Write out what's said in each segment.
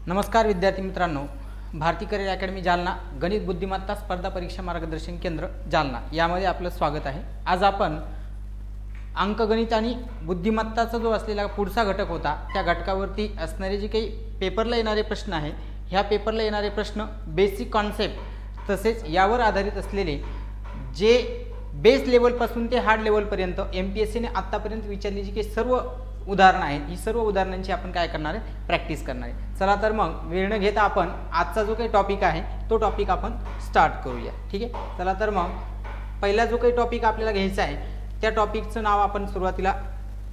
नमस्कार विद्यार्थी मित्रांनो, भारती करिअर अकॅडमी जालना गणित बुद्धिमत्ता स्पर्धा परीक्षा मार्गदर्शन केंद्र जालना यामध्ये आपलं स्वागत आहे। आज आपण अंकगणित आणि बुद्धिमत्ताचा जो असलेला पुढचा घटक होता त्या घटकावरती असणारे जे काही पेपरला येणारे प्रश्न आहेत, ह्या पेपरला येणारे प्रश्न बेसिक कॉन्सेप्ट तसेच यावर आधारित असलेले जे बेस लेवलपासून ते हार्ड लेवलपर्यंत एमपीएससीने आत्तापर्यंत विचारली जी काही सर्व उदाहरणं आहेत, ही सर्व उदाहरणांची आपण काय करणार आहे, प्रॅक्टिस करणार आहे। चला तर मग वेळ न घेता आपण आजचा जो काही टॉपिक आहे तो टॉपिक आपण स्टार्ट करूया। ठीक आहे, चला तर मग पहिला जो काही टॉपिक आपल्याला घ्यायचा आहे त्या टॉपिकचं नाव आपण सुरुवातीला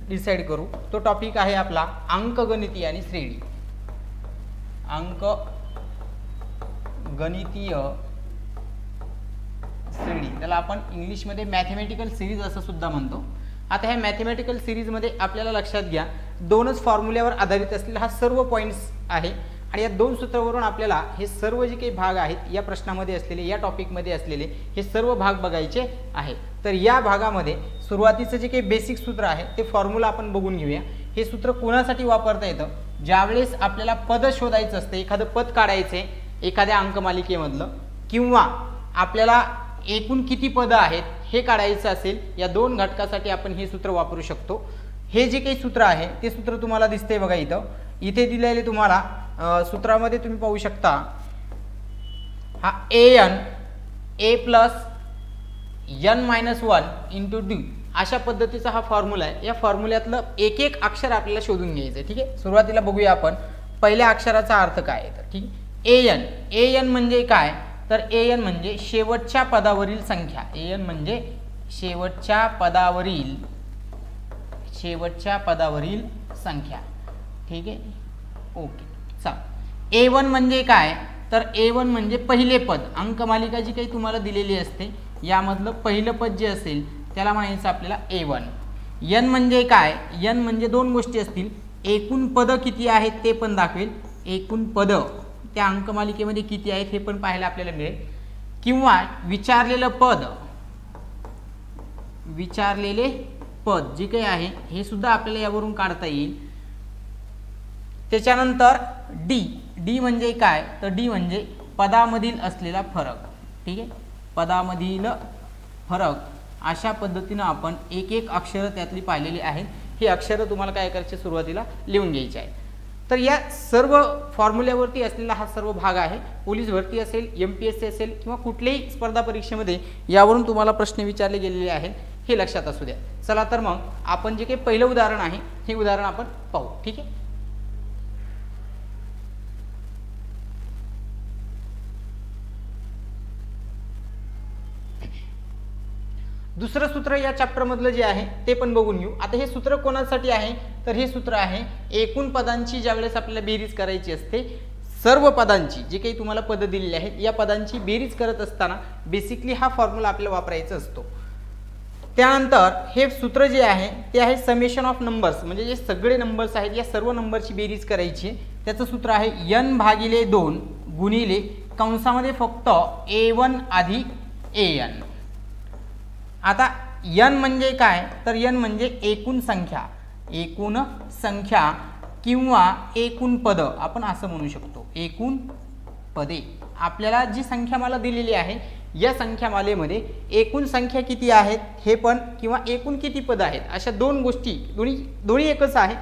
डिसाईड करू। तो टॉपिक आहे आपला अंकगणितीय आणि श्रेणी। अंकगणितीय श्रेणी, त्याला आपण इंग्लिशमध्ये मॅथमॅटिकल सिरीज असं सुद्धा म्हणतो। आता ह्या मॅथमॅटिकल सिरीजमध्ये आपल्याला लक्षात घ्या, दोनच फॉर्म्युल्यावर आधारित असलेला हा सर्व पॉईंट्स आहे आणि या दोन सूत्रावरून आपल्याला हे सर्व जे काही भाग आहेत या प्रश्नामध्ये असलेले, या टॉपिकमध्ये असलेले हे सर्व भाग बघायचे आहेत। तर या भागामध्ये सुरुवातीचं जे काही बेसिक सूत्र आहे ते फॉर्म्युला आपण बघून घेऊया। हे सूत्र कोणासाठी वापरता येतं? ज्यावेळेस आपल्याला पद शोधायचं असतं, एखादं पद काढायचे एखाद्या अंकमालिकेमधलं, किंवा आपल्याला एकूण किती पद आहेत हे काढायचं असेल, या दोन घटकासाठी आपण हे सूत्र वापरू शकतो। हे जे काही सूत्र आहे ते सूत्र तुम्हाला दिसतंय बघा, इथे दिलेले तुम्हाला सूत्रामध्ये तुम्ही पाहू शकता, हा a plus n-1 into d अशा पद्धतीचा हा फॉर्म्युला आहे। या फॉर्म्युल्यातलं एक एक अक्षर आपल्याला शोधून घ्यायचं आहे। ठीक आहे, सुरुवातीला बघूया आपण पहिल्या अक्षराचा अर्थ काय आहे। तर ठीक आहे, an म्हणजे काय? तर an म्हणजे शेवटच्या पदावरील संख्या। an म्हणजे शेवटच्या पदावरील संख्या। ठीक आहे, ओके, चल। a1 म्हणजे काय? तर a1 म्हणजे पहिले पद। अंकमालिका जी काही तुम्हाला दिलेली असते यामधलं पहिलं पद जे असेल त्याला म्हणायचं आपल्याला a1। n म्हणजे काय? n म्हणजे दोन गोष्टी असतील, एकूण पद किती आहेत ते पण दाखवेल, एकूण पद त्या अंकमालिकेमध्ये किती आहेत हे पण पाहायला आपल्याला मिळेल, किंवा विचारलेले पद जे काही आहे हे सुद्धा आपल्याला यावरून काढता येईल। त्याच्यानंतर डी म्हणजे काय? तर डी म्हणजे पदामधील असलेला फरक। ठीक आहे, पदामधील फरक अशा पद्धतीनं आपण एक एक अक्षर त्यातली पाहिलेली आहेत। ही अक्षरं तुम्हाला काय करायचे, सुरुवातीला लिहून घ्यायची आहे। तर या सर्व फॉर्म्युल्यावरती असलेला हा सर्व भाग आहे। पोलीस भरती असेल, एमपीएससी असेल किंवा कुठल्याही स्पर्धा परीक्षेमध्ये यावरून तुम्हाला प्रश्न विचारले गेलेले आहेत, हे लक्षात असू द्या। चला तर मग आपण जे काही पहिलं उदाहरण आहे हे उदाहरण आपण पाहू। ठीक आहे, दुसरं सूत्र या चॅप्टर मधलं जे आहे ते पण बघून घेऊ। आता हे सूत्र कोणासाठी आहे? तर हे सूत्र आहे एकूण पदांची ज्यावेळेस आपल्याला बेरीज करायची असते, सर्व पदांची जे काही तुम्हाला पद दिलेली आहेत या पदांची बेरीज करत असताना बेसिकली हा फॉर्म्युला आपल्याला वापरायचा असतो। त्यानंतर हे सूत्र जे आहे ते आहे समेशन ऑफ नंबर्स, म्हणजे जे सगळे नंबर्स आहेत या सर्व नंबरची बेरीज करायची। त्याचं सूत्र आहे n/2 गुणिले कंसामध्ये फक्त a1 अधिक an। आता n म्हणजे काय? तर n म्हणजे एकूण संख्या किंवा एकूण पद आपण असं म्हणू शकतो। एकूण पदे, आपल्याला जी संख्यामाला दिलेली आहे या संख्यामालेमध्ये एकूण संख्या किती आहेत हे पण, किंवा एकूण किती पद आहेत, अशा दोन गोष्टी, दोन्ही एकच आहे।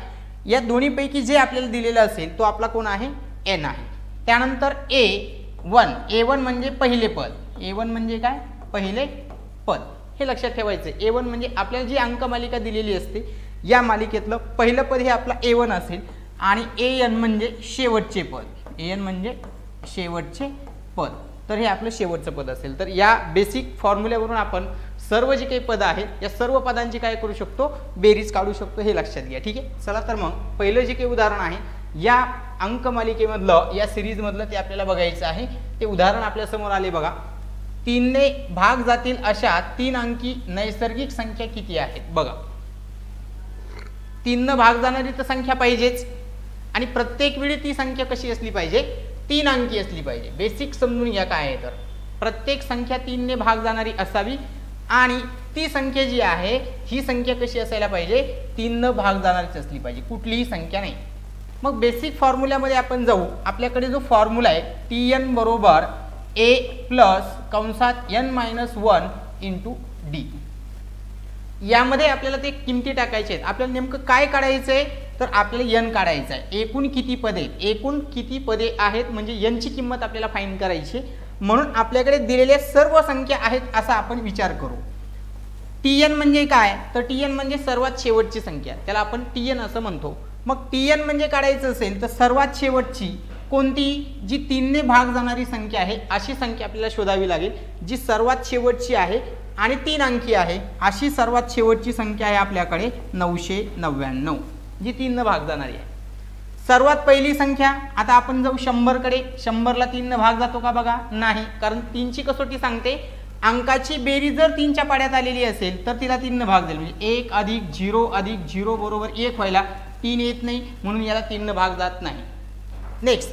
या दोन्हीपैकी जे आपल्याला दिलेलं असेल तो आपला कोण आहे? n आहे। त्यानंतर a1 म्हणजे पहिले पद। a1 म्हणजे काय? पहिले पद, हे लक्षात ठेवायचं। a1 म्हणजे आपल्याला जी अंकमालिका दिलेली असते या मालिकेतलं पहिलं पद हे आपला a1 असेल, आणि an म्हणजे शेवटचे पद। an म्हणजे शेवटचे पद, तर हे आपलं शेवटचं पद असेल। तर या बेसिक फॉर्म्युल्यावरून आपण सर्व जे काही पद आहेत या सर्व पदांची काय करू शकतो, बेरीज काढू शकतो, हे लक्षात घ्या। ठीक आहे, चला तर मग पहिलं जे काही उदाहरण आहे या अंकमालिकेमधलं, या सिरीजमधलं ते आपल्याला बघायचं आहे। ते उदाहरण आपल्या समोर आले बघा। 3 ने भाग जातील अशा 3 अंकी नैसर्गिक संख्या किती आहेत? बघा, 3 न भाग जाणारी तर संख्या पाहिजेच, आणि प्रत्येक वेळी ती संख्या कशी असली पाहिजे? 3 अंकी असली पाहिजे। बेसिक समजून घ्या काय आहे, तर प्रत्येक संख्या 3 ने भाग जाणारी असावी, आणि ती संख्या जी आहे ही संख्या कशी असायला पाहिजे? 3 न भाग जाणारीच असली पाहिजे, कुठलीही संख्या नाही। मग बेसिक फॉर्म्युल्यामध्ये आपण जाऊ. आपल्याकडे जो फॉर्म्युला आहे Tn बरोबर a प्लस कंसात n-1 इंटू डी. यामध्ये आपल्याला ते किमती टाकायचे आहेत. आपल्याला नेमकं काय काढायचं आहे तर आपल्याला n काढायचं आहे. एकूण किती पदे, एकूण किती पदे आहेत म्हणजे n ची किंमत आपल्याला फाइंड करायची. म्हणून आपल्याकडे दिलेल्या सर्व संख्या आहेत असा आपण विचार करू. Tn म्हणजे काय तर Tn म्हणजे सर्वात शेवटची संख्या, त्याला आपण Tn असं म्हणतो. मग Tn म्हणजे काढायचं असेल तर सर्वात शेवटची कोणती, जी 3 ने भाग जाणारी संख्या आहे अशी संख्या आपल्याला शोधावी लागेल, जी सर्वात शेवटची आहे आणि 3 अंकी आहे. अशी सर्वात शेवटची संख्या आहे आपल्याकडे 999, जी 3 ने भाग जाणारी आहे. सर्वात पहिली संख्या, आता आपण जाऊ 100 कडे. 100 ला 3 ने भाग जातो का बघा, नाही, कारण 3 ची कसोटी सांगते अंकाची बेरीज जर 3 च्या पाड्यात आलेली असेल तर तिला 3 ने भाग जाईल. म्हणजे 1 अधिक 0 अधिक 0 बरोबर 1 व्हायला 3 येत नाही, म्हणून याला 3 ने भाग जात नाही. नेक्स्ट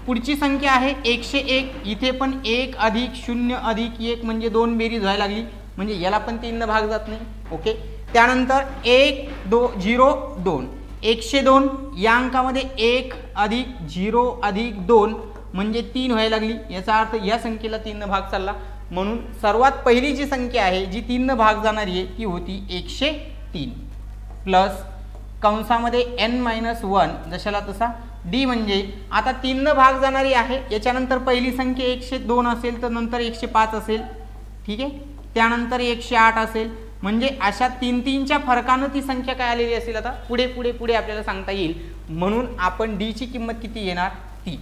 पुढची संख्या आहे 101. इथे पण 1 अधिक 0 अधिक 1 म्हणजे 2 बेरीज व्हायला लागली, म्हणजे याला पण 3 ने भाग जात नाही. ओके. त्यानंतर 1 2 0 2 102. या अंकामध्ये 1 अधिक 0 अधिक 2 म्हणजे 3 व्हायला लागली, याचा अर्थ या संख्येला 3 ने भाग चालला. म्हणून सर्वात पहिली जी संख्या आहे जी 3 ने भाग जाणारी आहे ती होती 103 प्लस कंसामध्ये n-1 जशाला तसा डी. म्हणजे आता 3 ने भाग जाणारी आहे, याच्यानंतर पहिली संख्या 102 असेल तर नंतर 105 असेल, ठीक आहे. त्यानंतर 108 असेल, म्हणजे अशा 3-3च्या फरकानं ती संख्या काय आलेली असेल आता पुढे पुढे पुढे आपल्याला सांगता येईल. म्हणून आपण डी ची किंमत किती येणार 3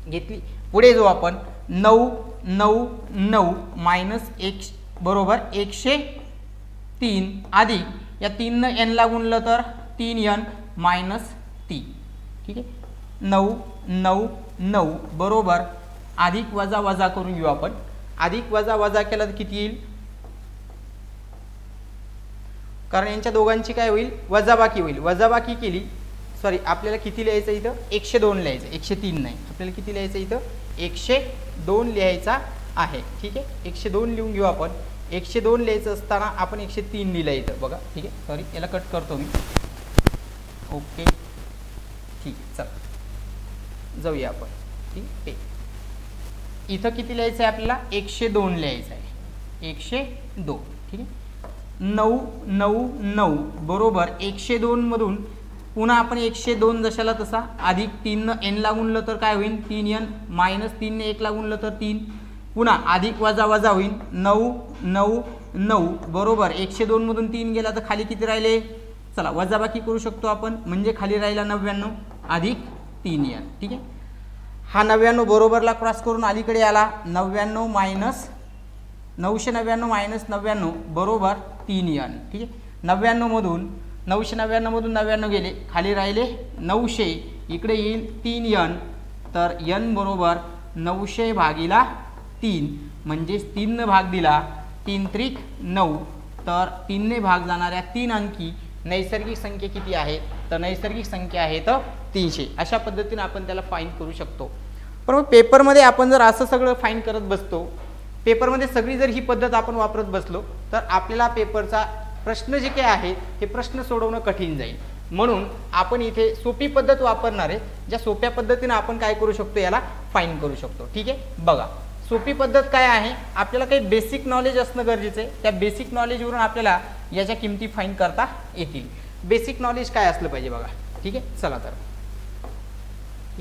घेतली. पुढे जो आपण 999 मायनस 1 बरोबर 103 अधिक या 3 ने n ला गुणलं तर 3n मायनस 3, ठीक आहे. 999 बरोबर अधिक वजा वजा करून घेऊ आपण. अधिक वजा वजा केला तर किती येईल, कारण यांच्या दोघांची काय होईल वजाबाकी होईल. वजाबाकी केली, सॉरी आपल्याला किती लिहायचं इथं 102 लिहायचं, 103 नाही. आपल्याला किती लिहायचं इथं 102 लिहायचा आहे, ठीक आहे. 102 लिहून घेऊ आपण. 102 लिहायचं असताना आपण 103 लिहिलं इथं बघा, ठीक आहे. सॉरी याला कट करतो मी. ओके ठीक आहे, चला जाऊया आपण. ठीक आहे, इथं किती लिहायचं आहे आपल्याला 102 लिहायचं आहे, 102, ठीक आहे. 999 बरोबर 102 मधून पुन्हा आपण 102 जशाला तसा अधिक 3 ने n ला गुणलं तर काय होईल 3n मायनस 3 ने 1 ला गुणलं तर 3, पुन्हा अधिक वजा वजा होईल. 999 बरोबर 102 मधून 3 गेला तर खाली किती राहिले, चला वजाबाकी करू शकतो आपण, म्हणजे खाली राहिला 99 अधिक 3n, ठीक आहे. हा 99 बरोबरला क्रॉस करून अलीकडे आला. 99 मायनस 999 मायनस 99 बरोबर 3n, ठीक आहे. 99 मधून 999 मधून 99 गेले, खाली राहिले 900, इकडे येईल 3n, तर n बरोबर 900 भागिला 3 म्हणजेच 3 ने भाग दिला 3 त्रिक 9, तर 3 ने भाग जाणाऱ्या 3 अंकी नैसर्गिक संख्या किती आहे तर नैसर्गिक संख्या आहे तर 300. अशा पद्धतीने आपण त्याला फाइंड करू शकतो. पण मग पेपरमध्ये आपण जर असं सगळं फाइंड करत बसतो, पेपरमध्ये सगळी जर ही पद्धत आपण वापरत बसलो तर आपल्याला पेपरचा प्रश्न जे काही आहेत हे प्रश्न सोडवणं कठीण जाईल. म्हणून आपण इथे सोपी पद्धत वापरणार आहे, ज्या सोप्या पद्धतीने आपण काय करू शकतो याला फाइंड करू शकतो, ठीक आहे. बघा सोपी पद्धत काय आहे, आपल्याला काही बेसिक नॉलेज असणं गरजेचं आहे. त्या बेसिक नॉलेजवरून आपल्याला याच्या किमती फाइंड करता येतील. बेसिक नॉलेज काय असलं पाहिजे बघा, ठीक आहे. चला तर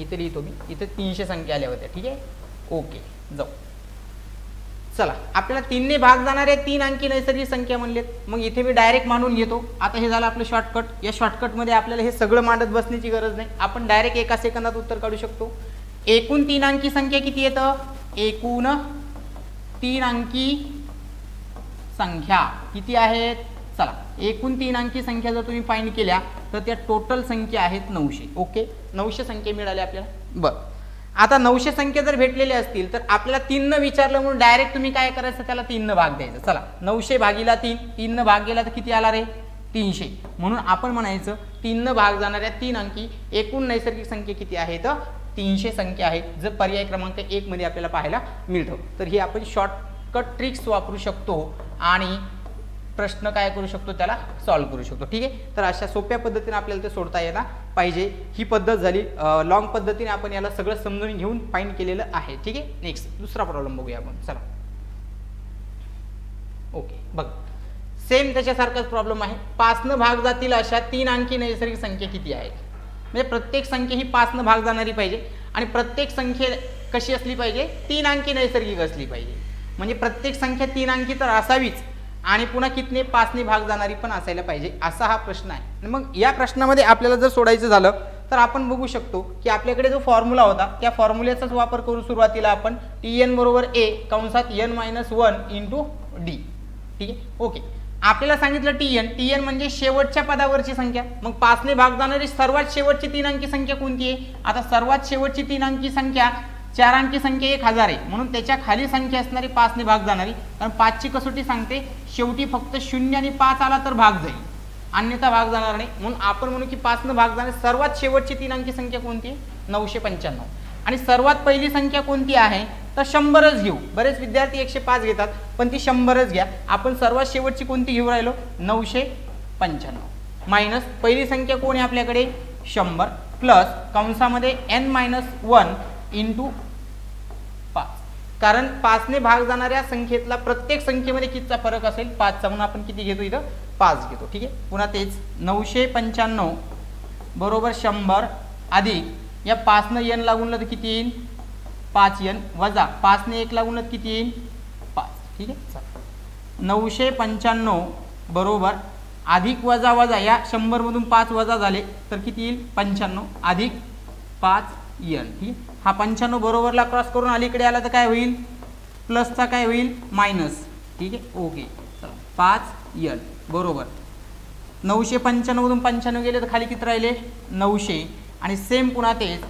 इथे लिहितो मी, इथे 300 संख्या आल्या होत्या, ठीक आहे. ओके जाऊ. चला आपल्याला 3 ने भाग जाणारे 3 अंकी नैसर्गिक संख्या म्हणलेत, मग इथे मी डायरेक्ट मांडून घेतो. आता हे झालं आपलं शॉर्टकट. या शॉर्टकटमध्ये आपल्याला हे सगळं मांडत बसण्याची गरज नाही, आपण डायरेक्ट एका सेकंदात उत्तर काढू शकतो. एकूण 3 अंकी संख्या किती येतं, एकूण 3 अंकी संख्या किती आहेत, चला एकूण 3 अंकी संख्या जर तुम्ही फाइंड केल्या तर त्या टोटल संख्या आहेत 900. ओके 900 संख्या मिळाल्या आपल्याला. बरं आता 900 संख्या जर भेटलेल्या असतील तर आपल्याला 3 न विचारलं म्हणून डायरेक्ट तुम्ही काय करायचं त्याला 3 न भाग द्यायचं. चला 900 भागीला 3, 3 न भाग गेला तर किती आला रे 300. म्हणून आपण म्हणायचं 3 न भाग जाणाऱ्या 3 अंकी एकूण नैसर्गिक संख्या किती आहे तर 300 संख्या आहेत, जर पर्याय क्रमांक 1 मध्ये आपल्याला पाहायला मिळतं. तर ही आपण शॉर्टकट ट्रिक्स वापरू शकतो आणि प्रश्न काय करू शकतो, त्याला सॉल्व्ह करू शकतो. ठीक आहे, तर अशा सोप्या पद्धतीने आपल्याला ते सोडता येणार पाहिजे. ही पद्धत झाली लॉंग पद्धतीने आपण याला सगळं समजून घेऊन फाइंड केलेलं आहे. ठीक आहे, नेक्स्ट दुसरा प्रॉब्लेम बघूया आपण. चला ओके, बघ सेम त्याच्यासारखाच प्रॉब्लेम आहे. 5 न भाग जातील अशा 3 अंकी नैसर्गिक संख्या किती आहेत. म्हणजे प्रत्येक संख्या ही 5 न भाग जाणारी पाहिजे आणि प्रत्येक संख्या कशी असली पाहिजे, 3 अंकी नैसर्गिक असली पाहिजे. म्हणजे प्रत्येक संख्या 3 अंकी तर असावीच आणि पुन्हा कितने 5 ने भाग जाणारी पण असायला पाहिजे, असा हा प्रश्न आहे. आणि मग या प्रश्नामध्ये आपल्याला जर सोडायचं झालं तर आपण बघू शकतो की आपल्याकडे जो फॉर्म्युला होता त्या फॉर्म्युल्याचाच वापर करू. सुरुवातीला आपण Tn बरोबर a कंसात n-1 इंटू डी. ठीक आहे, ओके. आपल्याला सांगितलं Tn म्हणजे शेवटच्या पदावरची संख्या. मग 5 ने भाग जाणारी सर्वात शेवटची 3 अंकी संख्या कोणती आहे. आता सर्वात शेवटची 3 अंकी संख्या 4 अंकी संख्या 1000 आहे, म्हणून त्याच्या खाली संख्या असणारी 5 ने भाग जाणारी. कारण 5 ची कसोटी सांगते शेवटी फक्त 0 आणि 5 आला तर भाग जाईल, अन्यथा भाग जाणार नाही. म्हणून आपण म्हणू की 5 न भाग जाणारी सर्वात शेवटची 3 अंकी संख्या कोणती आहे, 995. आणि सर्वात पहिली संख्या कोणती आहे तर 100च घेऊ. बरेच विद्यार्थी 105 घेतात, पण ती 100च घ्या. आपण सर्वात शेवटची कोणती घेऊ राहिलो, 995 मायनस पहिली संख्या कोण आहे आपल्याकडे 100 प्लस कंसामध्ये n-1 इंटू 5. कारण 5 ने भाग जाणाऱ्या संख्येतला प्रत्येक संख्येमध्ये कितीचा फरक असेल, 5चा, म्हणून आपण किती घेतो इथं 5 घेतो. ठीक आहे, पुन्हा तेच 995 बरोबर 100 अधिक या 5 न n लागून तर किती येईल 5n वजा 5 ने 1 लागून किती येईल 5. ठीक आहे, 995 बरोबर अधिक वजा वजा या 100 मधून 5 वजा झाले तर किती येईल 95 अधिक 5n. ठीक आहे, हा 95 बरोबरला क्रॉस करून अलीकडे आला तर काय होईल, प्लसचा काय होईल मायनस. ठीक आहे, ओके. चला 5n बरोबर 995 मधून 95 गेले तर खाली किती राहिले 900. आणि सेम पुन्हा तेच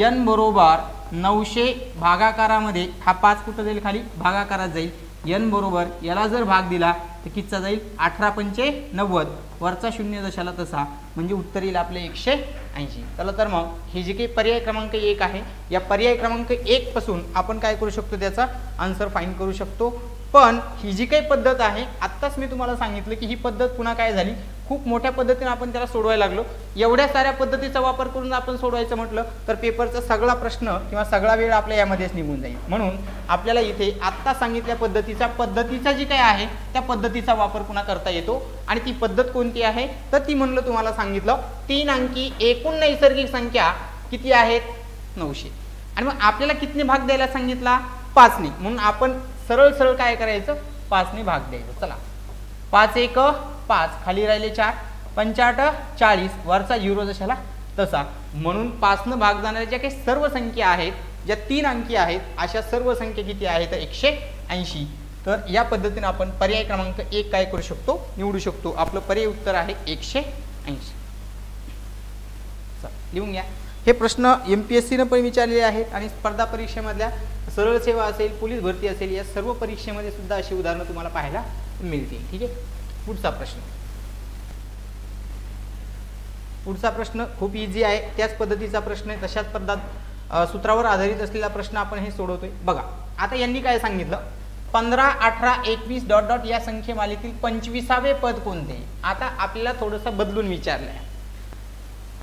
n बरोबर 900 भागाकारामध्ये हा 5 कुठं जाईल खाली भागाकारात जाईल. n बरोबर याला जर भाग दिला तर कितीचा जाईल 18×5 वरचा 0 जशाला तसा, म्हणजे उत्तर येईल आपले 180. चला तर मग हे जे काही पर्याय क्रमांक 1 आहे या पर्याय क्रमांक 1 पासून आपण काय करू शकतो, त्याचा आन्सर फाइंड करू शकतो. पण ही जी काही पद्धत आहे आत्ताच मी तुम्हाला सांगितलं की ही पद्धत पुन्हा काय झाली, खूप मोठ्या पद्धतीने आपण त्याला सोडवायला लागलो. एवढ्या साऱ्या पद्धतीचा वापर करून आपण सोडवायचं म्हटलं तर पेपरचा सगळा प्रश्न किंवा सगळा वेळ आपल्या यामध्येच निघून जाईल. म्हणून आपल्याला इथे आत्ता सांगितल्या पद्धतीचा जी काही आहे त्या पद्धतीचा वापर पुन्हा करता येतो. आणि ती पद्धत कोणती आहे तर ती म्हणलं तुम्हाला सांगितलं 3 अंकी एकूण नैसर्गिक संख्या किती आहेत 900. आणि मग आपल्याला कितने भाग द्यायला सांगितला 5 ने, म्हणून आपण सरळ सरळ काय करायचं 5 ने भाग द्यायचं. चला 5 1 5 खाली राहिले 4 5 40 वरचा 0 जशाला तसा. म्हणून 5 न भाग जाणाऱ्या ज्या काही सर्व संख्या आहेत ज्या 3 अंकी आहेत अशा सर्व संख्या किती आहेत 180. तर या पद्धतीने आपण पर्याय क्रमांक 1 काय करू शकतो निवडू शकतो. आपलं पर्याय उत्तर आहे 180. लिहून घ्या. हे प्रश्न MPSC ने पण विचारलेले आहेत आणि स्पर्धा परीक्षेमधल्या सरळ सेवा असेल पोलीस भरती असेल या सर्व परीक्षेमध्ये सुद्धा अशी उदाहरणं तुम्हाला पाहायला मिळतील. ठीक आहे, पुढचा प्रश्न खूप इझी आहे. त्याच पद्धतीचा प्रश्न आहे, तशाच पद्धत सूत्रावर आधारित असलेला प्रश्न आपण हे सोडवतोय. बघा आता यांनी काय सांगितलं 15 18 21 डॉट डॉट या संख्येमालेतील 25वे पद कोणते. आता आपल्याला थोडंसं बदलून विचारलंय.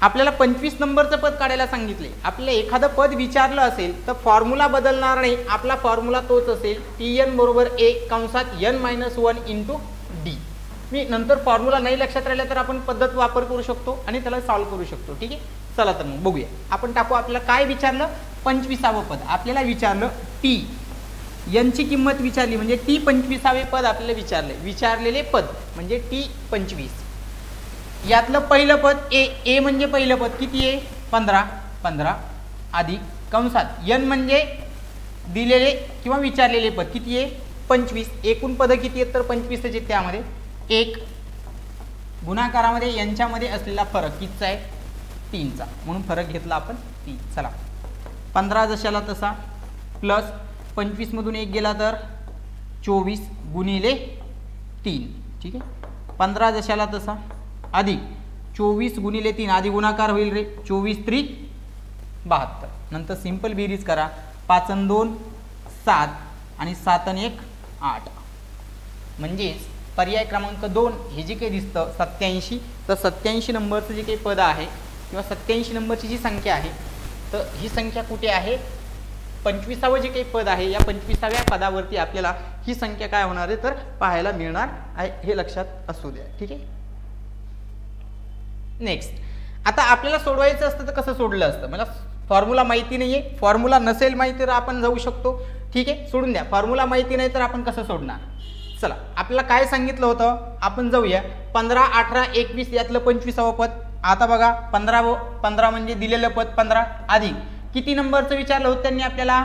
आपल्याला 25 नंबरचं पद काढायला सांगितले. आपल्याला एखादं पद विचारलं असेल तर फॉर्म्युला बदलणार नाही, आपला फॉर्म्युला तोच असेल Tn बरोबर a कंसात n-1 इंटू डी. मी नंतर फॉर्म्युला नाही लक्षात राहिला तर आपण पद्धत वापर करू शकतो आणि त्याला सॉल्व्ह करू शकतो. ठीक आहे, चला तर मग बघूया. आपण टाकू आपल्याला काय विचारलं 25वे पद आपल्याला विचारलं टी यांची किंमत विचारली म्हणजे टी 25वे पद आपल्याला विचारलेले पद म्हणजे टी 25. यातलं पहिलं पद ए म्हणजे पहिलं पद किती आहे 15 अधिक कंसात n म्हणजे दिलेले किंवा विचारलेले पद किती आहे 25. एकूण पद किती आहेत तर 25 चे. त्यामध्ये एक गुणाकारामध्ये यांच्यामध्ये असलेला फरक कितीचा आहे 3चा, म्हणून फरक घेतला आपण 3. चला 15 जशाला तसा प्लस 25 मधून 1 गेला तर 24 गुणिले 3. ठीक आहे, 15 जशाला तसा अधिक 24 गुणिले 3 आधी गुणाकार होईल रे 24 3 72. नंतर सिंपल बेरीज करा 5 आणि 2 7 आणि 7 आणि 1 8. म्हणजेच पर्याय क्रमांक 2 हे जे काही दिसतं 87, तर 87 नंबरचं जे काही पद आहे किंवा 87 नंबरची जी संख्या आहे, तर ही संख्या कुठे आहे? 25वं जे काही पद आहे, या 25व्या पदावरती आपल्याला ही संख्या काय होणार आहे तर पाहायला मिळणार आहे, हे लक्षात असू द्या. ठीक आहे. नेक्स्ट, आता आपल्याला सोडवायचं असतं तर कसं सोडलं असतं? मला फॉर्म्युला माहिती नाहीये, फॉर्म्युला नसेल माहिती तर आपण जाऊ शकतो. ठीक आहे, सोडून द्या. फॉर्म्युला माहिती नाही तर आपण कसं सोडणार? चला, आपल्याला काय सांगितलं होतं, आपण जाऊया. 15, 18, 21 यातलं 25वं पद. आता बघा, 15 म्हणजे दिलेलं पद 15 अधिक किती नंबरचं विचारलं होतं त्यांनी आपल्याला?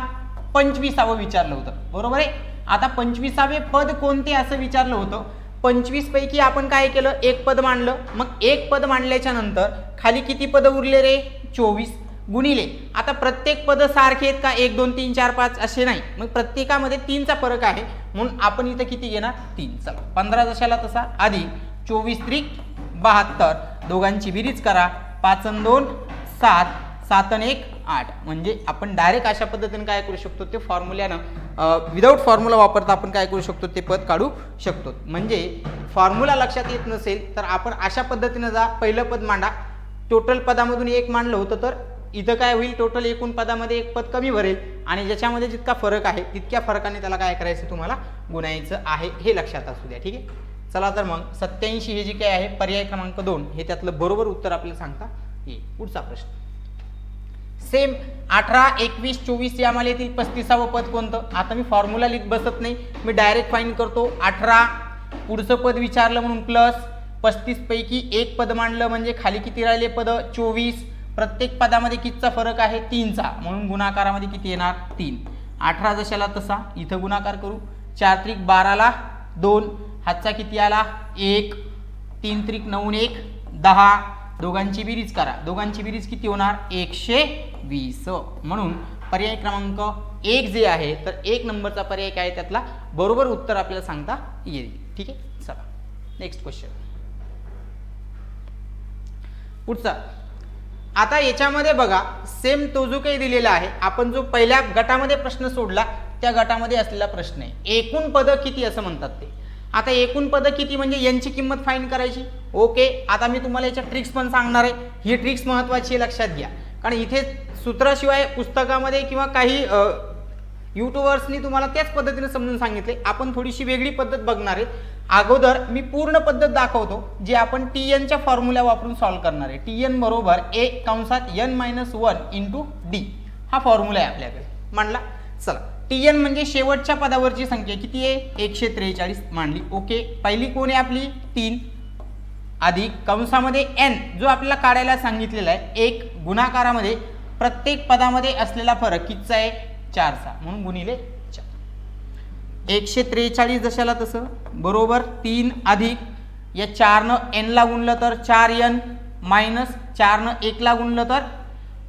25वं विचारलं होतं, बरोबर आहे. आता 25वे पद कोणते असं विचारलं होतं. 25 पैकी आपण काय केलं? एक पद मांडलं. मग एक पद मांडल्याच्या नंतर खाली किती पद उरले रे? 24 गुणिले. आता प्रत्येक पद सारखे आहेत का? 1 2 3 4 5 असे नाही, मग प्रत्येकामध्ये 3चा फरक आहे, म्हणून आपण इथं किती घेणार? 3. चला, 15 जशाला तसा अधिक 24 त्रिक 72, दोघांची बेरीज करा. 5 आणि 2 7, 7 आणि 1 8. म्हणजे आपण डायरेक्ट अशा पद्धतीने काय करू शकतो, ते फॉर्म्युल्यानं विदाऊट फॉर्म्युला वापरता आपण काय करू शकतो, ते पद काढू शकतो. म्हणजे फॉर्म्युला लक्षात येत नसेल तर आपण अशा पद्धतीने जा. पहिलं पद मांडा. टोटल पदामधून एक मांडलं होतं तर इथं काय होईल? टोटल एकूण पदामध्ये एक पद कमी भरेल आणि ज्याच्यामध्ये जितका फरक आहे तितक्या फरकाने त्याला काय करायचं, तुम्हाला गुणायचं आहे, हे लक्षात असू द्या. ठीक आहे. चला, तर मग 87 हे जे काय आहे पर्याय क्रमांक 2 हे त्यातलं बरोबर उत्तर आपल्याला सांगता येईल. पुढचा प्रश्न सेम 18, 21, 24 या मालेतील 35वं पद कोणतं? आता मी फॉर्म्युला लिहित बसत नाही, मी डायरेक्ट फाइंड करतो. 18 पुढचं पद विचारलं म्हणून प्लस 35 पैकी एक पद मांडलं म्हणजे खाली किती राहिले पद? 24. प्रत्येक पदामध्ये कितीचा फरक आहे? 3चा, म्हणून गुणाकारामध्ये किती येणार? 3. 18 जशाला तसा इथं गुणाकार करू. 4 त्रिक 12ला 2, हातचा किती आला? 1. 3 त्रिक 9 1 10, दोघांची बेरीज करा. दोघांची बेरीज किती होणार? 120. म्हणून पर्याय क्रमांक 1 जे आहे तर 1 नंबरचा पर्याय काय त्यातला बरोबर उत्तर आपल्याला सांगता येईल. ठीक आहे. चला, नेक्स्ट क्वेश्चन. पुढचा, आता याच्यामध्ये बघा सेम तो जो काही दिलेला आहे, आपण जो पहिल्या गटामध्ये प्रश्न सोडला त्या गटामध्ये असलेला प्रश्न आहे. एकूण पद किती असं म्हणतात ते. आता एकूण पद किती म्हणजे यांची किंमत फाइंड करायची. ओके, आता मी तुम्हाला याच्या ट्रिक्स पण सांगणार आहे. ही ट्रिक्स महत्त्वाची आहे, लक्षात घ्या. कारण इथे सूत्राशिवाय पुस्तकामध्ये किंवा काही यूट्यूबर्सनी तुम्हाला त्याच पद्धतीने समजून सांगितले. आपण थोडीशी वेगळी पद्धत बघणार आहे. अगोदर मी पूर्ण पद्धत दाखवतो जे आपण TN च्या फॉर्म्युला वापरून सॉल्व्ह करणार आहे. TN बरोबर (n-1 × d) हा फॉर्म्युला आहे आपल्याकडे मांडला. चला, TN म्हणजे शेवटच्या पदावरची संख्या किती आहे? 143 मांडली. ओके, पहिली कोण आहे आपली? 3 अधिक कंसामध्ये n जो आपल्याला काढायला सांगितलेला आहे, एक गुणाकारामध्ये प्रत्येक पदामध्ये असलेला फरक कितीचा आहे? 4चा, म्हणून गुणिले 4. 143 जशाला तसं बरोबर 3 अधिक या 4 n ला गुणलं तर 4n मायनस 4 1 ला गुणलं तर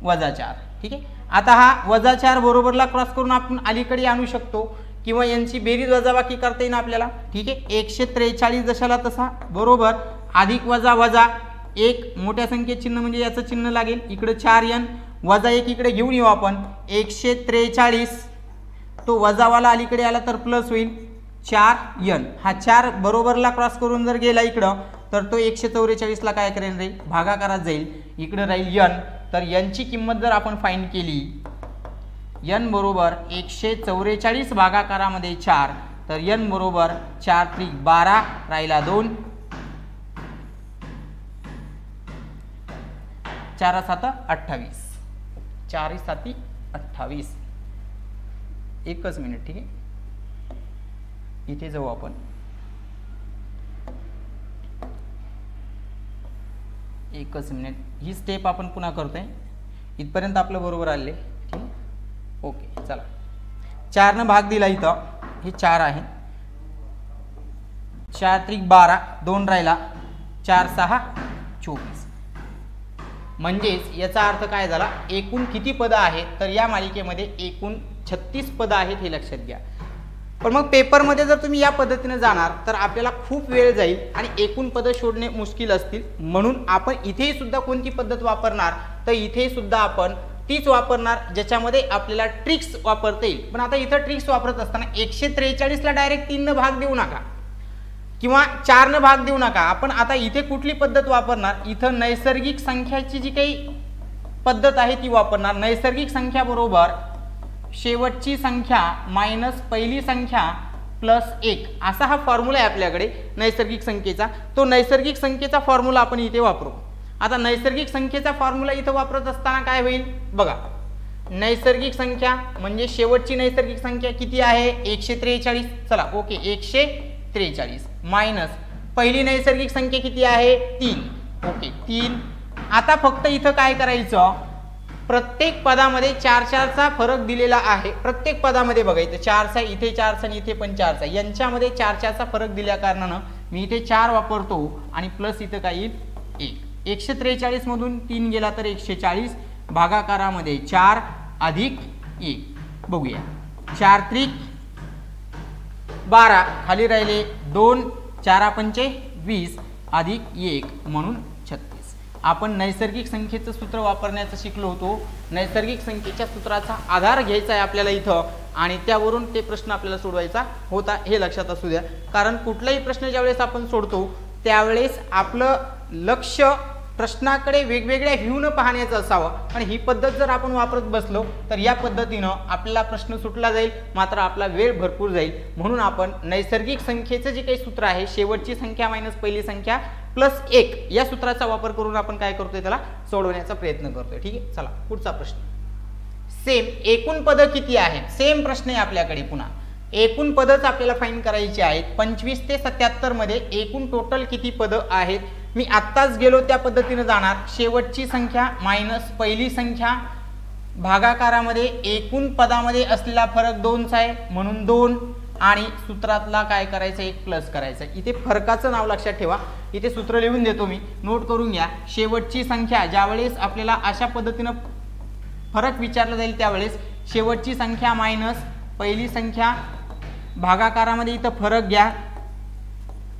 -4. ठीक आहे. आता हा -4 बरोबरला क्रॉस करून आपण अलीकडे आणू शकतो किंवा यांची बेरीज वजाबाकी करता येईल आपल्याला. ठीक आहे. 143 जशाला तसा बरोबर अधिक वजा वजा 1 मोठ्या संख्येत चिन्ह म्हणजे याचं चिन्ह लागेल. इकडे 4n वजा 1 इकडे घेऊन येऊ आपण. 143 तो वजावाला अलीकडे आला तर प्लस होईल 4n. हा 4 बरोबरला क्रॉस करून जर गेला इकडं तर तो 144 ला काय करेल रे? भागाकारात जाईल. इकडे राहील n. तर n ची किंमत जर आपण फाइंड केली, n बरोबर 144 भागाकारामध्ये 4, तर n बरोबर 4 त्रिक 12 राहिला 2, 4 7 28, 4 7 28. एकच मिनिट. ठीक आहे, इथे जाऊ आपण. एकच मिनिट, ही स्टेप आपण पुन्हा करतोय. इथपर्यंत आपलं बरोबर आले. ठीक आहे. ओके, चला. 4 न भाग दिला इथं, हे 4 आहे. 4 त्रिक 12, 2 राहिला, 4 6 24. म्हणजेच याचा अर्थ काय झाला? एकूण किती पद आहेत तर या मालिकेमध्ये एकूण 36 पद आहेत, हे लक्षात घ्या. पण मग पेपरमध्ये जर तुम्ही या पद्धतीने जाणार तर आपल्याला खूप वेळ जाईल आणि एकूण पद शोधणे मुश्किल असतील. म्हणून आपण इथेही सुद्धा कोणती पद्धत वापरणार तर इथे सुद्धा आपण तीच वापरणार ज्याच्यामध्ये आपल्याला ट्रिक्स वापरता येईल. पण आता इथं ट्रिक्स वापरत असताना 143 ला डायरेक्ट 3 न भाग देऊ नका. किंवा 4 भाग देऊ नका. आपण आता इथे कुठली पद्धत वापरणार, इथं नैसर्गिक संख्याची जी काही पद्धत आहे ती वापरणार. नैसर्गिक संख्या बरोबर शेवटची संख्या मायनस पहिली संख्या प्लस 1 असा हा फॉर्म्युला आहे आपल्याकडे नैसर्गिक संख्येचा. तो नैसर्गिक संख्येचा फॉर्म्युला आपण इथे वापरू. आता नैसर्गिक संख्येचा फॉर्म्युला इथं वापरत असताना काय होईल बघा, नैसर्गिक संख्या म्हणजे शेवटची नैसर्गिक संख्या किती आहे 143. चला ओके 143 मायनस पहिली नैसर्गिक संख्या किती आहे 3. ओके 3. आता फक्त इथं काय करायचं, प्रत्येक पदामध्ये 4चा फरक दिलेला आहे. प्रत्येक पदामध्ये बघा इथे 4चा, इथे 4चा आणि इथे पण 4चा, यांच्यामध्ये 4चा फरक दिल्या कारणानं मी इथे 4 वापरतो आणि प्लस इथं काय येईल 1. 143 मधून 3 गेला तर 140, भागाकारामध्ये 4 अधिक 1. बघूया 4 त्रिक 12, खाली राहिले 2, 4 पंचे 20 अधिक 1 म्हणून 36. आपण नैसर्गिक संख्येचं सूत्र वापरण्याचं शिकलो होतो. नैसर्गिक संख्येच्या सूत्राचा आधार घ्यायचा आहे आपल्याला इथं आणि त्यावरून ते प्रश्न आपल्याला सोडवायचा होता, हे लक्षात असू द्या. कारण कुठलाही प्रश्न ज्यावेळेस आपण सोडतो त्यावेळेस आपलं लक्ष प्रश्नाकडे वेगवेगळ्या व्ह्यूनं पाहण्याचं असावं. आणि ही पद्धत जर आपण वापरत बसलो तर या पद्धतीनं आपल्याला प्रश्न सुटला जाईल, मात्र आपला वेळ भरपूर जाईल. म्हणून आपण नैसर्गिक संख्येचं जे काही सूत्र आहे शेवटची संख्या मायनस पहिली संख्या प्लस 1 या सूत्राचा वापर करून आपण काय करतोय त्याला सोडवण्याचा प्रयत्न करतोय. ठीक आहे, चला पुढचा प्रश्न. सेम एकूण पद किती आहेत, सेम प्रश्न आहे आपल्याकडे. पुन्हा एकूण पदच आपल्याला फाइंड करायची आहेत. 25 ते 77 मध्ये एकूण टोटल किती पद आहेत. मी आत्ताच गेलो त्या पद्धतीने जाणार. शेवटची संख्या मायनस पहिली संख्या, भागाकारामध्ये एकूण पदामध्ये असलेला फरक 2चा आहे म्हणून 2 आणि सूत्रातला काय करायचं 1 प्लस करायचं. इथे फरकाचं नाव लक्षात ठेवा. इथे सूत्र लिहून देतो मी, नोट करून घ्या. शेवटची संख्या ज्यावेळेस आपल्याला अशा पद्धतीनं फरक विचारला जाईल त्यावेळेस शेवटची संख्या मायनस पहिली संख्या, भागाकारामध्ये इथं फरक घ्या.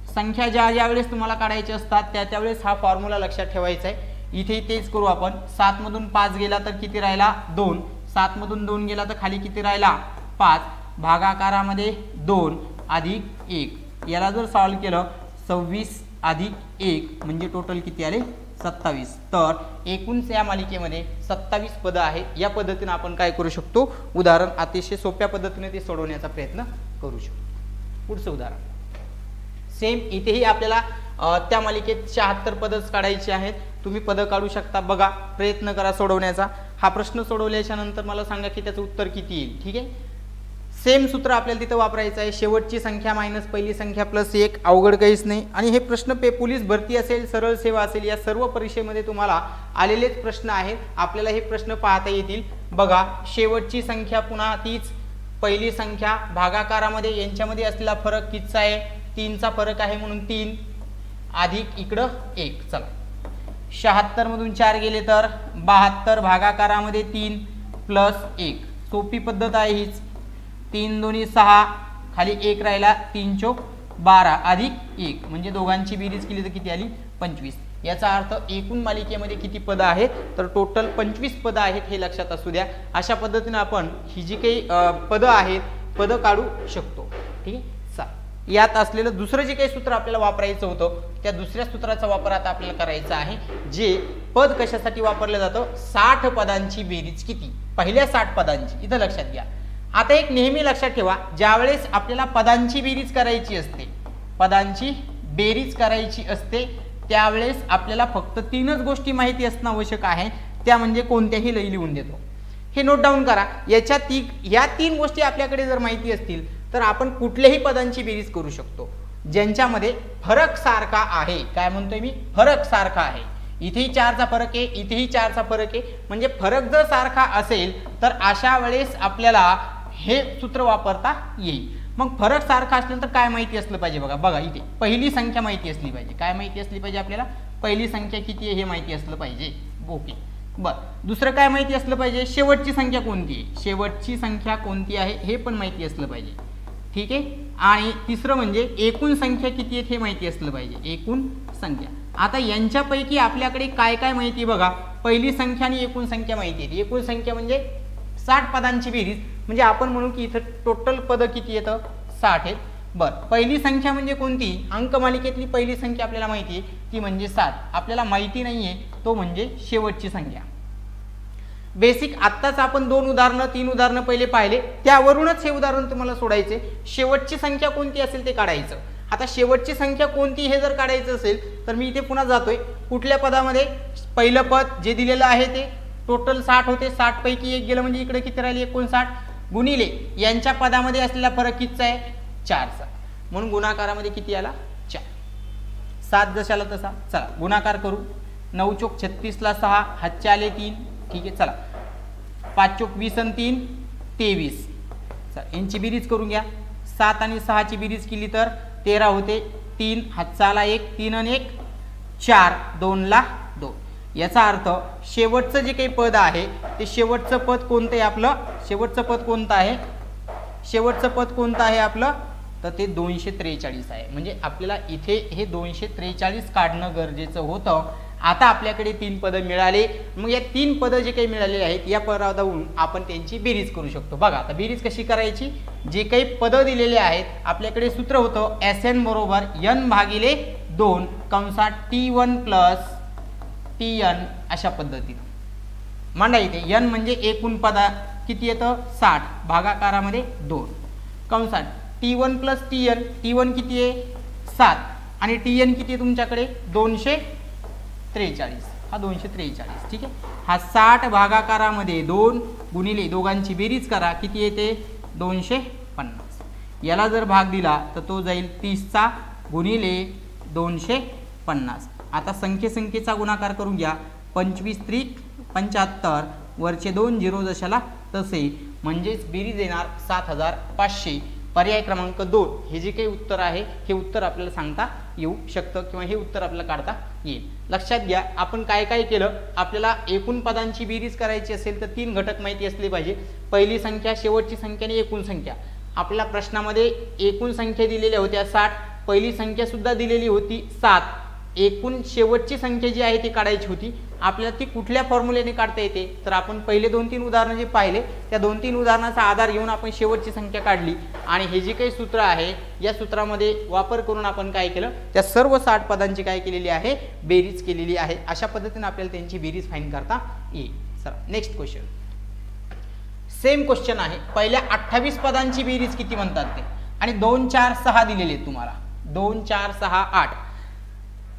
संख्या ज्यावेळेस तुम्हाला काढायच्या असतात त्यावेळेस हा फॉर्म्युला लक्षात ठेवायचा आहे. इथे तेच करू आपण. 7 मधून 5 गेला तर किती राहिला 2, 7 मधून 2 गेला तर खाली किती राहिला 5, भागाकारामध्ये 2 अधिक 1. याला जर सॉल्व्ह केलं 26 अधिक 1 म्हणजे टोटल किती आले 27. तर एकूण या मालिकेमध्ये 27 पदं आहेत. या पद्धतीने आपण काय करू शकतो, उदाहरण अतिशय सोप्या पद्धतीने ते सोडवण्याचा प्रयत्न करू शकतो. पुढचं उदाहरण सेम इथेही आपल्याला त्या मालिकेत 76 पदच काढायची आहेत. तुम्ही पदं काढू शकता. बघा प्रयत्न करा सोडवण्याचा. हा प्रश्न सोडवल्याच्या नंतर मला सांगा की त्याचं उत्तर किती येईल. ठीक आहे, सेम सूत्र आपल्याला तिथं वापरायचं आहे. शेवटची संख्या मायनस पहिली संख्या प्लस 1. अवघड काहीच नाही. आणि हे प्रश्न पोलीस भरती असेल, सरळ सेवा असेल, या सर्व परीक्षेमध्ये तुम्हाला आलेलेच प्रश्न आहेत. आपल्याला हे प्रश्न पाहता येतील. बघा शेवटची संख्या पुन्हा तीच, पहिली संख्या, भागाकारामध्ये यांच्यामध्ये असलेला फरक कितीचा आहे 3चा फरक आहे म्हणून 3 अधिक इकडं 1. चला 76 मधून 4 गेले तर 72, भागाकारामध्ये 3 प्लस 1. सोपी पद्धत आहे हीच. 3 दोन्ही 6, खाली 1 राहिला, 3 चोक 12 अधिक 1 म्हणजे दोघांची बेरीज केली तर किती आली 25. याचा अर्थ एकूण मालिकेमध्ये किती पदं आहेत तर टोटल 25 पदं आहेत, हे लक्षात असू द्या. अशा पद्धतीने आपण ही जी काही पदं आहेत पदं काढू शकतो. ठीक आहे, यात असलेलं दुसरं जे काही सूत्र आपल्याला वापरायचं होतं त्या दुसऱ्या सूत्राचा वापर आता आपल्याला करायचा आहे. जे पद कशासाठी वापरलं जातं, 60 पदांची बेरीज किती, पहिल्या 60 पदांची. इथं लक्षात घ्या. आता एक नेहमी लक्षात ठेवा, ज्यावेळेस आपल्याला पदांची बेरीज करायची असते, पदांची बेरीज करायची असते त्यावेळेस आपल्याला फक्त 3च गोष्टी माहिती असणं आवश्यक आहे. त्या म्हणजे कोणत्याही लई लिहून देतो. हे नोट डाऊन करा. या 3 गोष्टी आपल्याकडे जर माहिती असतील तर आपण कुठल्याही पदांची बेरीज करू शकतो ज्यांच्यामध्ये फरक सारखा आहे. काय म्हणतोय मी, फरक सारखा आहे. इथेही 4चा फरक आहे, इथेही 4चा फरक आहे. म्हणजे फरक जर सारखा असेल तर अशा वेळेस आपल्याला हे सूत्र वापरता येईल. मग फरक सारखा असल्यानंतर काय माहिती असलं पाहिजे बघा इथे पहिली संख्या माहिती असली पाहिजे. काय माहिती असली पाहिजे आपल्याला, पहिली संख्या किती आहे हे माहिती असलं पाहिजे. ओके बरं, दुसरं काय माहिती असलं पाहिजे, शेवटची संख्या कोणती आहे, शेवटची संख्या कोणती आहे हे पण माहिती असलं पाहिजे. ठीक आहे, आणि तिसरं म्हणजे एकूण संख्या किती आहेत हे माहिती असलं पाहिजे, एकूण संख्या. आता यांच्यापैकी आपल्याकडे काय काय माहिती बघा, पहिली संख्या आणि एकूण संख्या माहिती आहे. एकूण संख्या म्हणजे 60 पदांची बेरीज, म्हणजे आपण म्हणू की इथं टोटल पद किती येतं 60 आहेत. बरं, पहिली संख्या म्हणजे कोणती? अंकमालिकेतली पहिली संख्या आपल्याला माहिती आहे, ती म्हणजे 7. आपल्याला माहिती नाहीये तो म्हणजे शेवटची संख्या. बेसिक आत्ताच आपण 2 उदाहरणं 3 उदाहरणं पहिले पाहिले, त्यावरूनच हे उदाहरण तुम्हाला सोडायचे. शेवटची संख्या कोणती असेल ते काढायचं. आता शेवटची संख्या कोणती हे जर काढायचं असेल तर मी इथे पुन्हा जातोय. कुठल्या पदामध्ये? पहिलं पद जे दिलेलं आहे ते टोटल 60 होते, 60 पैकी 1 गेलं म्हणजे इकडे किती राहिले? 59 गुणिले यांच्या पदामध्ये असलेला फरक कितीचा आहे? 4चा. म्हणून गुणाकारामध्ये किती आला? 4. 7 जशाला तसा. चला गुणाकार करू. 9 चोक 36 ला 6, हातचे आले 3. ठीक आहे, चला 5 चोक 20 आणि 3 23. चला यांची बेरीज करून घ्या. 7 आणि 6ची बेरीज केली तर 13 होते. 3 हातचा आला 1, 3 आणि 1 4, 2 ला 2. याचा अर्थ शेवटचं जे काही पद आहे ते शेवटचं पद कोणतं आहे आपलं? शेवटचं पद कोणतं आहे? शेवटचं पद कोणतं आहे आपलं? तर ते 243 आहे. म्हणजे आपल्याला इथे हे 243 काढणं गरजेचं होतं. आता आपल्याकडे 3 पदं मिळाले. मग या 3 पदं जे काही मिळालेले आहेत या पदावरून आपण त्यांची बेरीज करू शकतो. बघा आता बेरीज कशी करायची? जे काही पदं दिलेले आहेत आपल्याकडे सूत्र होतं SN बरोबर n भागिले 2 कंसात T1 प्लस TN अशा पद्धतीनं मांडा. इथे n म्हणजे एकूण पदा किती येतं? 60 भागाकारामध्ये 2 कंसात T1 प्लस TN. T1 किती आहे? 7 आणि TN किती आहे तुमच्याकडे? 243. हा 243. ठीक आहे. हा 60 भागाकारामध्ये 2 गुणिले दोघांची बेरीज करा किती येते? 250. याला जर भाग दिला तर तो जाईल 30चा गुणिले 250. आता संख्येचा गुणाकार करून घ्या. 25 त्रिक 75 वरचे 2 झिरो जशाला तसे म्हणजेच बेरीज येणार 7500. पर्याय क्रमांक 2 हे जे काही उत्तर आहे हे उत्तर आपल्याला सांगता येऊ शकतं किंवा हे उत्तर आपल्याला काढता येईल. लक्षात घ्या आपण काय काय केलं. आपल्याला एकूण पदांची बेरीज करायची असेल तर 3 घटक माहिती असले पाहिजे. पहिली संख्या, शेवटची संख्या आणि एकूण संख्या. आपल्या प्रश्नामध्ये एकूण संख्या दिलेल्या होत्या 60, पहिली संख्या सुद्धा दिलेली होती 7. एकूण शेवटची संख्या जी आहे ती काढायची होती. आपल्याला ती कुठल्या फॉर्म्युलेने काढता येते? तर आपण पहिले 2-3 उदाहरणं जे पाहिले त्या 2-3 उदाहरणाचा आधार घेऊन आपण शेवटची संख्या काढली आणि हे जे काही सूत्र आहे या सूत्रामध्ये वापर करून आपण काय केलं? त्या सर्व 60 पदांची काय केलेली आहे? बेरीज केलेली आहे. अशा पद्धतीने आपल्याला त्यांची बेरीज फाइंड करता येईल. चला नेक्स्ट क्वेश्चन. सेम क्वेश्चन आहे. पहिल्या 28 पदांची बेरीज किती म्हणतात ते आणि 2 4 6 दिलेले आहेत तुम्हाला. 2 4 6 8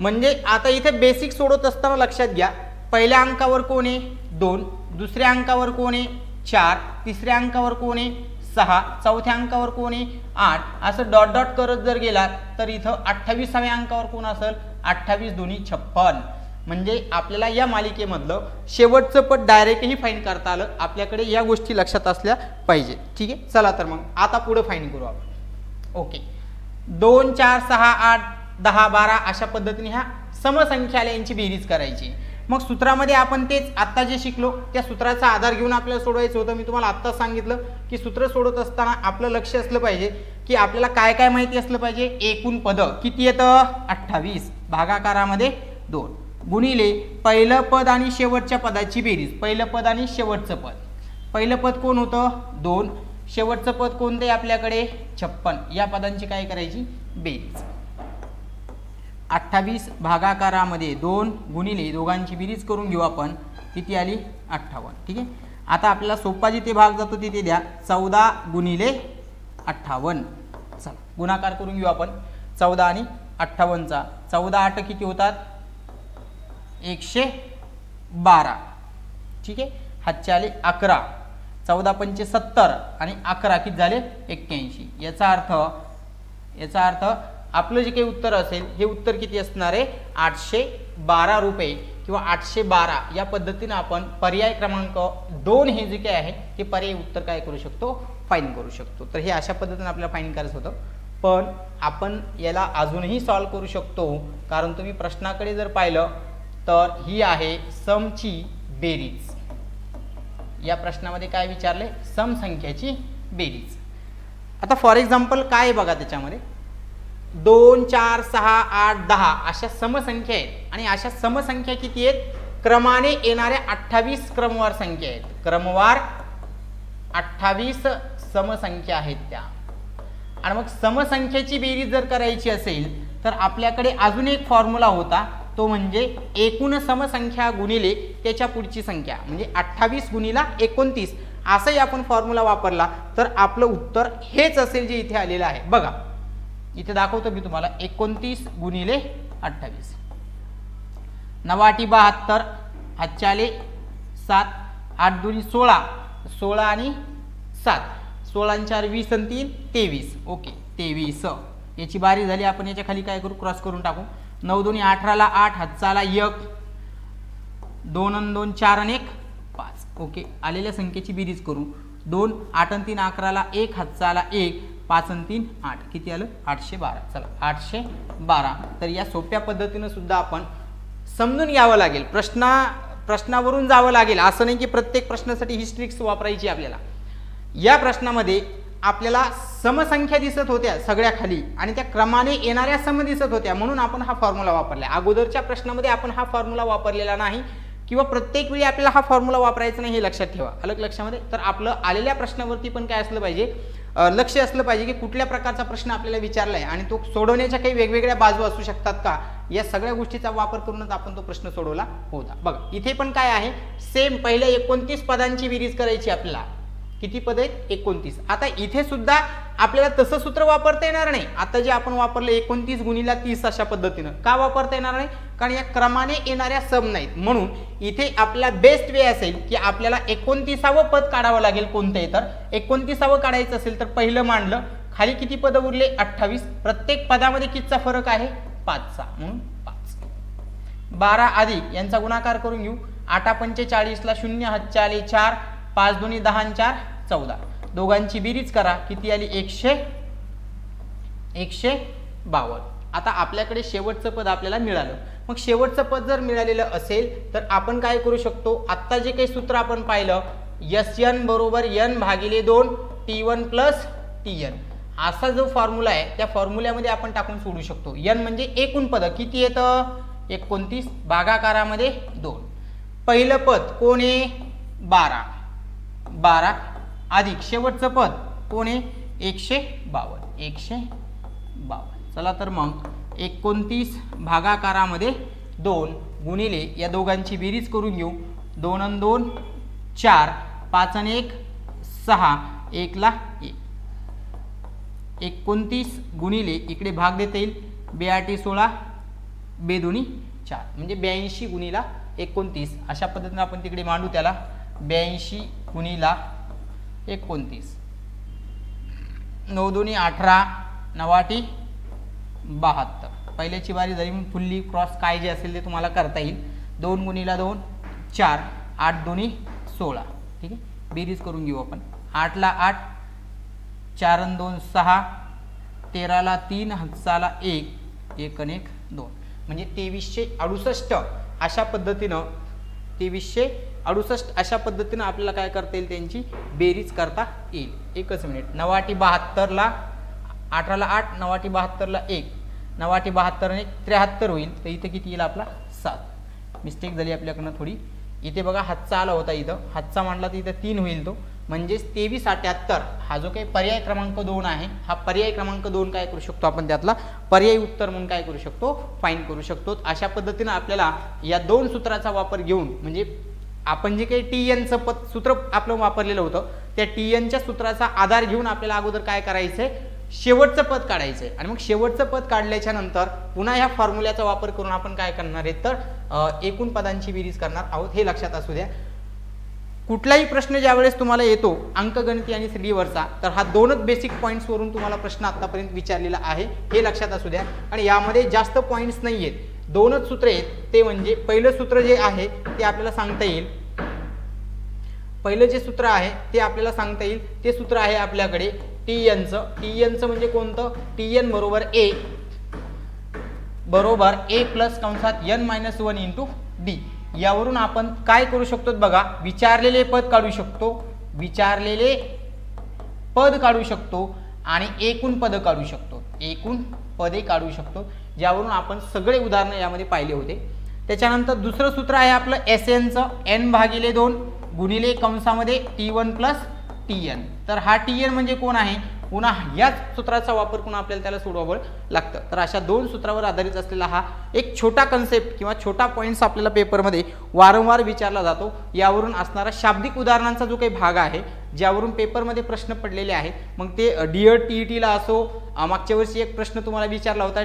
म्हणजे आता इथे बेसिक सोडत असताना लक्षात घ्या. पहिल्या अंकावर कोण आहे? 2. दुसऱ्या अंकावर कोण आहे? 4. तिसऱ्या अंकावर कोण आहे? 6. चौथ्या अंकावर कोण आहे? 8. असं डॉट डॉट करत जर गेला तर इथं 28व्या अंकावर कोण असेल? 28 दोन्ही 56. म्हणजे आपल्याला या मालिकेमधलं शेवटचं पद डायरेक्टही फाइंड करता आलं. आपल्याकडे या गोष्टी लक्षात असल्या पाहिजे. ठीक आहे. चला तर मग आता पुढे फाइंड करू आपण. ओके. 2 4 6 8 10 12 अशा पद्धतीने ह्या समसंख्या आल्या यांची बेरीज करायची. मग सूत्रामध्ये आपण तेच आत्ता जे शिकलो त्या सूत्राचा आधार घेऊन आपल्याला सोडवायचं होतं. मी तुम्हाला आत्ता सांगितलं की सूत्र सोडवत असताना आपलं लक्ष असलं पाहिजे की आपल्याला काय काय माहिती असलं पाहिजे. एकूण पद किती येतं? 28 भागाकारामध्ये 2 गुणिले पहिलं पद आणि शेवटच्या पदाची बेरीज. पहिलं पद आणि शेवटचं पद. पहिलं पद कोण होतं? 2. शेवटचं पद कोणतं आहे आपल्याकडे? 56. या पदांची काय करायची? बेरीज. 28 भागाकारामध्ये 2 गुणिले दोघांची बेरीज करून घेऊ आपण. किती आली? 58. ठीक आहे. आता आपल्याला सोपा जिथे भाग जातो तिथे द्या. 14 गुणिले 58. चला गुणाकार करून घेऊ आपण 14 आणि 58चा. 14 8 किती होतात? 112. ठीक आहे. हातचे आले 11. 14 पंचे 70 आणि 11 किती झाले? 81. याचा अर्थ आपलं जे काही उत्तर असेल हे उत्तर किती असणार आहे? 812 रुपये किंवा 812. या पद्धतीने आपण पर्याय क्रमांक 2 हे जे काही आहे ते पर्याय उत्तर काय करू शकतो? फाइंड करू शकतो. तर हे अशा पद्धतीने आपल्याला फाइंड करायचं होतं. पण आपण याला अजूनही सॉल्व करू शकतो. कारण तुम्ही प्रश्नाकडे जर पाहिलं तर ही आहे समची बेरीज. या प्रश्नामध्ये काय विचारले? सम संख्याची बेरीज. आता फॉर एक्झाम्पल काय बघा त्याच्यामध्ये 2 4 6 8 10 अशा समसंख्या आहेत आणि अशा समसंख्या किती आहेत? क्रमाने येणाऱ्या 28 क्रमवार संख्या आहेत. क्रमवार 28 समसंख्या आहेत त्या आणि मग समसंख्येची बेरीज जर करायची असेल तर आपल्याकडे अजून एक फॉर्म्युला होता, तो म्हणजे एकूण समसंख्या गुणिले त्याच्या पुढची संख्या, म्हणजे 28 गुणिला 29 असंही आपण फॉर्म्युला वापरला तर आपलं उत्तर हेच असेल जे इथे आलेलं आहे. बघा इथे दाखवतो मी तुम्हाला, 29 गुणिले 28, 9×8 = 72, हातच्या आले 7, 8 × 2 = 16, 16 आणि 7, 16 आणि 4 20 आणि 3 23. ओके 23. याची बारी झाली. आपण याच्या खाली काय करू, क्रॉस करून टाकू. 9 × 2 = 18, 8 हातचा आला 1, 2 आणि 2 4 आणि 1 5. ओके आलेल्या संख्येची बेरीज करू. 2 8 आणि 3 11, 1 हातचा आला 1, 5 आणि 3 8, किती आलं 812. चला 812. तर या सोप्या पद्धतीने सुद्धा आपण समजून घ्यावं लागेल, प्रश्नावरून जावं लागेल. असं नाही की प्रत्येक प्रश्नासाठी ही ट्रिक्स वापरायची आपल्याला. या प्रश्नामध्ये आपल्याला समसंख्या दिसत होत्या सगळ्या खाली आणि त्या क्रमाने येणाऱ्या सम दिसत होत्या, म्हणून आपण हा फॉर्म्युला वापरला. अगोदरच्या प्रश्नामध्ये आपण हा फॉर्म्युला वापरलेला नाही किंवा प्रत्येक वेळी आपल्याला हा फॉर्म्युला वापरायचा नाही, हे लक्षात ठेवा. अलग लक्षामध्ये. तर आपलं आलेल्या प्रश्नावरती पण काय असलं पाहिजे, लक्ष असलं पाहिजे की कुठल्या प्रकारचा प्रश्न आपल्याला विचारला आहे आणि तो सोडवण्याच्या काही वेगवेगळ्या बाजू असू शकतात का, या सगळ्या गोष्टीचा वापर करूनच आपण तो प्रश्न सोडवला होता. बघा इथे पण काय आहे, सेम पहिल्या 29 पदांची बेरीज करायची आपल्याला. किती पद आहेत, 29. आता इथे सुद्धा आपल्याला तसं सूत्र वापरता येणार नाही. आता जे आपण वापरलं 29 गुणिला 30 अशा पद्धतीनं का वापरता येणार नाही, कारण या क्रमाने येणाऱ्या सम नाहीत. म्हणून इथे आपला बेस्ट वे असेल की आपल्याला 29वे पद काढावं लागेल कोणतंही. तर 29वे काढायचं असेल तर पहिलं मांडलं, खाली किती पद उरले 28. प्रत्येक पदामध्ये कितीचा फरक आहे 5चा, म्हणून 5. 12 अधिक यांचा गुणाकार करून घेऊ. 8 45 ला 0 हातच्या आले 4, 5 × 2 = 10 आणि 4 = 14. दोघांची बेरीज करा, किती आली 152. आता आपल्याकडे शेवटचं पद आपल्याला मिळालं. मग शेवटचं पद जर मिळालेलं असेल तर आपण काय करू शकतो, आत्ता जे काही सूत्र आपण पाहिलं Sn = n/2 T1 + Tn असा जो फॉर्म्युला आहे त्या फॉर्म्युल्यामध्ये आपण टाकून सोडू शकतो. n म्हणजे एकूण पद किती येतं 29 भागाकारामध्ये 2. पहिलं पद कोण आहे 12 अधिक शेवटचं पद कोण आहे 152. चला तर मग 29 भागाकारामध्ये 2 गुणिले या दोघांची बेरीज करून घेऊ. 2 आणि 2 4, 5 आणि 1 6, 1 ला 1. 29 गुणिले इकडे भाग देता येईल 2 16, 2 4 म्हणजे 82 गुणिला 29 अशा पद्धतीने आपण तिकडे मांडू त्याला. 82 गुणिला 29. 9 × 2 = 18, 9 × 8 = 72. पहिल्याची बारी झाली म्हणून फुल्ली क्रॉस काय जे असेल ते तुम्हाला करता येईल. 2 गुणिला 2 4, 8 × 2 = 16. ठीक आहे बेरीज करून घेऊ आपण. 8 ला 8, 4 आणि 2 6, 13 ला 3 हातचाला 1, 1 आणि 1 2 म्हणजे 2368 अशा पद्धतीनं 2368 अशा पद्धतीनं आपल्याला काय करता येईल त्यांची बेरीज करता येईल. एकच मिनिट. 9 × 72 ला 18 ला 8, 9 × 72 ला 1, 9 × 72 आणि 73 होईल. तर इथे किती येईल आपला 7. मिस्टेक झाली आपल्याकडनं थोडी. इथे बघा हातचा आला होता, इथं हातचा मांडला तर इथं 3 होईल तो, म्हणजेच 2378 हा जो काही पर्याय क्रमांक 2 आहे हा पर्याय क्रमांक 2 काय करू शकतो आपण त्यातला पर्यायी उत्तर म्हणून काय करू शकतो फाइंड करू शकतो. अशा पद्धतीने आपल्याला या 2 सूत्राचा वापर घेऊन म्हणजे आपण जे काही TN सूत्र आपलं वापरलेलं होतं त्या TNच्या सूत्राचा आधार घेऊन आपल्याला अगोदर काय करायचंय शेवटचं पद काढायचंय आणि मग शेवटचं पद काढल्याच्या नंतर पुन्हा ह्या फॉर्म्युल्याचा वापर करून आपण काय करणार आहे तर एकूण पदांची बेरीज करणार आहोत. हे लक्षात असू द्या. कुठलाही प्रश्न ज्यावेळेस तुम्हाला येतो अंकगणिती आणि 3D वरचा तर हा 2च बेसिक पॉईंट्स वरून तुम्हाला प्रश्न आतापर्यंत विचारलेला आहे हे लक्षात असू द्या. आणि यामध्ये जास्त पॉईंट्स नाही आहेत, 2च सूत्र आहेत. ते म्हणजे पहिलं सूत्र जे आहे ते आपल्याला सांगता येईल. पहिलं जे सूत्र आहे ते आपल्याला सांगता येईल ते सूत्र आहे आपल्याकडे TNचं म्हणजे कोणतं TN बरोबर A प्लस कंसात n - 1 × D. यावरून आपण काय करू शकतो बघा विचारलेले पद काढू शकतो आणि एकूण पद काढू शकतो ज्यावरून आपण सगळे उदाहरण यामध्ये पाहिले होते. त्याच्यानंतर दुसरं सूत्र आहे आपलं SNचं n/2 गुणिले कंसामध्ये T1 + Tn. तर हा Tn म्हणजे कोण आहे पुन्हा याच सूत्राचा वापर करून आपल्याला त्याला सोडवावं लागतं. तर अशा 2 सूत्रावर आधारित असलेला हा एक छोटा कन्सेप्ट किंवा छोटा पॉईंट्स आपल्याला पेपरमध्ये वारंवार विचारला जातो. यावरून असणारा शाब्दिक उदाहरणांचा जो काही भाग आहे, ज्यावरून पेपरमध्ये प्रश्न पडलेले आहेत, मग ते DED TETला असो, मागच्या वर्षी एक प्रश्न तुम्हाला विचारला होता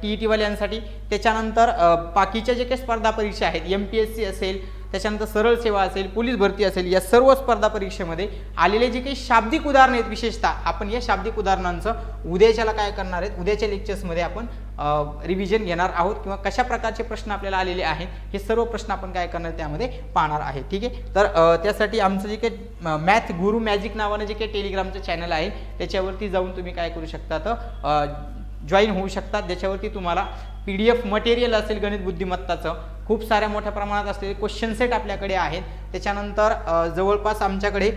TET वाल्यांसाठी, त्याच्यानंतर बाकीच्या जे काही स्पर्धा परीक्षा आहेत, MPSC असेल, त्याच्यानंतर सरळ सेवा असेल, पोलीस भरती असेल, या सर्व स्पर्धा परीक्षेमध्ये आलेले जे काही शाब्दिक उदाहरण आहेत, विशेषतः आपण या शाब्दिक उदाहरणांचं उद्याच्याला काय करणार आहेत, उद्याच्या लेक्चर्समध्ये आपण रिव्हिजन घेणार आहोत किंवा कशा प्रकारचे प्रश्न आपल्याला आलेले आहेत हे सर्व प्रश्न आपण काय करणार त्यामध्ये पाहणार आहे. ठीक आहे. तर त्यासाठी आमचं जे काही मॅथ गुरु मॅजिक नावानं जे काही टेलिग्रामचं चॅनल आहे त्याच्यावरती जाऊन तुम्ही काय करू शकता, तर जॉईन होऊ शकतात. ज्याच्यावरती तुम्हाला PDF मटेरियल असेल गणित बुद्धिमत्ताचं, खूप साऱ्या मोठ्या प्रमाणात असलेले क्वेश्चन सेट आपल्याकडे आहेत. त्याच्यानंतर जवळपास आमच्याकडे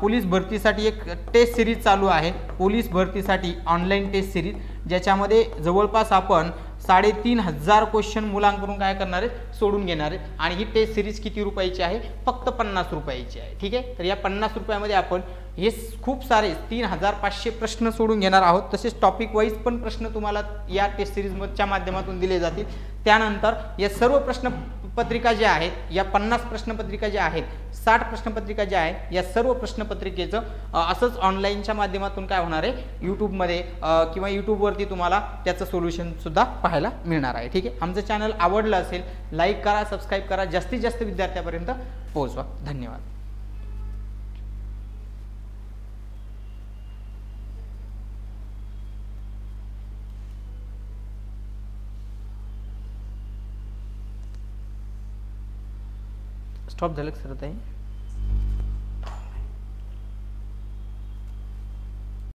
पोलीस भरतीसाठी एक टेस्ट सिरीज चालू आहे, पोलीस भरतीसाठी ऑनलाईन टेस्ट सिरीज, ज्याच्यामध्ये जवळपास आपण 3500 क्वेश्चन मुलांकडून काय करणार आहेत, सोडून घेणार आहेत. आणि ही टेस्ट सिरीज किती रुपयाची आहे, फक्त 50 रुपयाची आहे. ठीक आहे. तर या 50 रुपयामध्ये आपण हे खूप सारे 3500 प्रश्न सोडून घेणार आहोत. तसेच टॉपिक वाईज पण प्रश्न तुम्हाला या टेस्ट सिरीजच्या माध्यमातून दिले जातील. त्यानंतर या सर्व प्रश्नपत्रिका ज्या आहेत, या 50 प्रश्नपत्रिका ज्या आहेत, 60 प्रश्नपत्रिका ज्या आहेत, या सर्व प्रश्नपत्रिकेचं असंच ऑनलाईनच्या माध्यमातून काय होणार आहे, यूट्यूबमध्ये किंवा यूट्यूबवरती तुम्हाला त्याचं सोल्युशन सुद्धा पाहायला मिळणार आहे. ठीक आहे. आमचं चॅनल आवडलं असेल, लाईक करा, सबस्क्राईब करा, जास्तीत जास्त विद्यार्थ्यापर्यंत पोहोचवा. धन्यवाद. स्टॉप झालं सर आता.